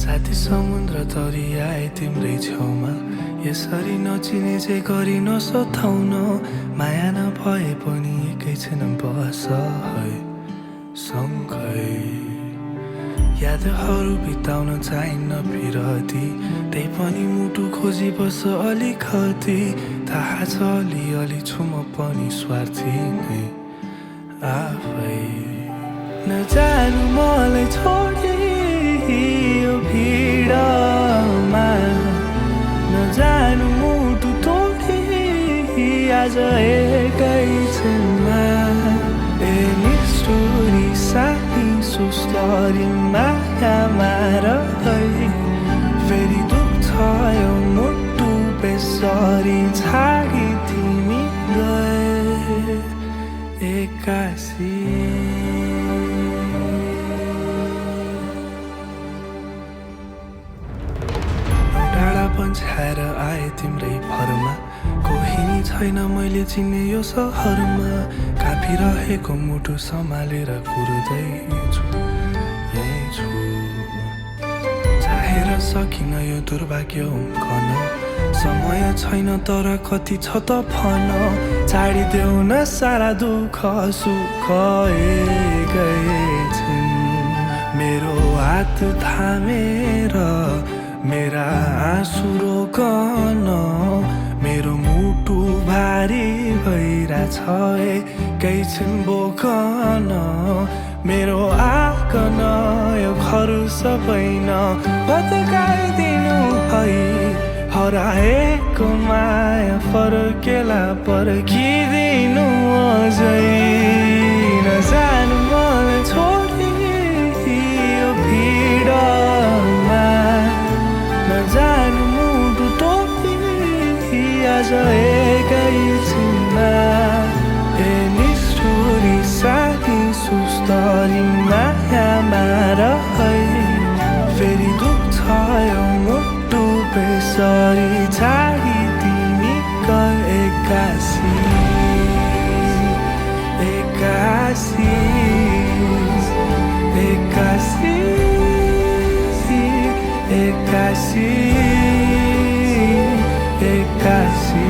साथी समुद्र तरी आए तिम्रै छेउमा यसरी नचिने चाहिँ गरी नसोधाउन माया नभए पनि एकैछिन बस है सँगै यादहरू बिताउन चाहिन्न फिरती त्यही पनि मुटु खोजी बस अलिकति थाहा छ अलिअलि छु म पनि स्वार्थी नै आफै नजानु मलाई छोडी यो भिडमा नजानु मुटु तोडी आज एकैछिनमा निष्ठुरी सानी सुस्तरी मायामा रहे फेरि दुख्छ यो मुटु बेसरी छाडी तिमी गए एक्कासी छाएर आए तिम्रै भरमा कोही नि छैन मैले चिने यो सहरमा काँपिरहेको मुटु सम्हालेर कुर्दैछु यही छु चाहेर सकिन यो दुर्भाग्य उम्कन समय छैन तर कति छ त भन छाडिदेऊ न सारा दुःख सुख एकैछिन मेरो हात थामेर मेरा आँसु रोकन मेरो मुटु भारी भइरहेछ एकैछिन बोकन मेरो आकन यो घर सबै न भत्काइदिनु है हराएको माया फर्केला पर्खिदिनु अझै नजानु मलाई छोडी यो भिडमा नजानु मुटु तोडी आज एकैछिनमा निष्ठुरी साथी सुस्तरी मायामा रहे फेरि दुख्छ यो मुटु बेसरी छाडी तिमी गए एक्कासी एक्कासी एक्कासी एक्कासी एक्कासी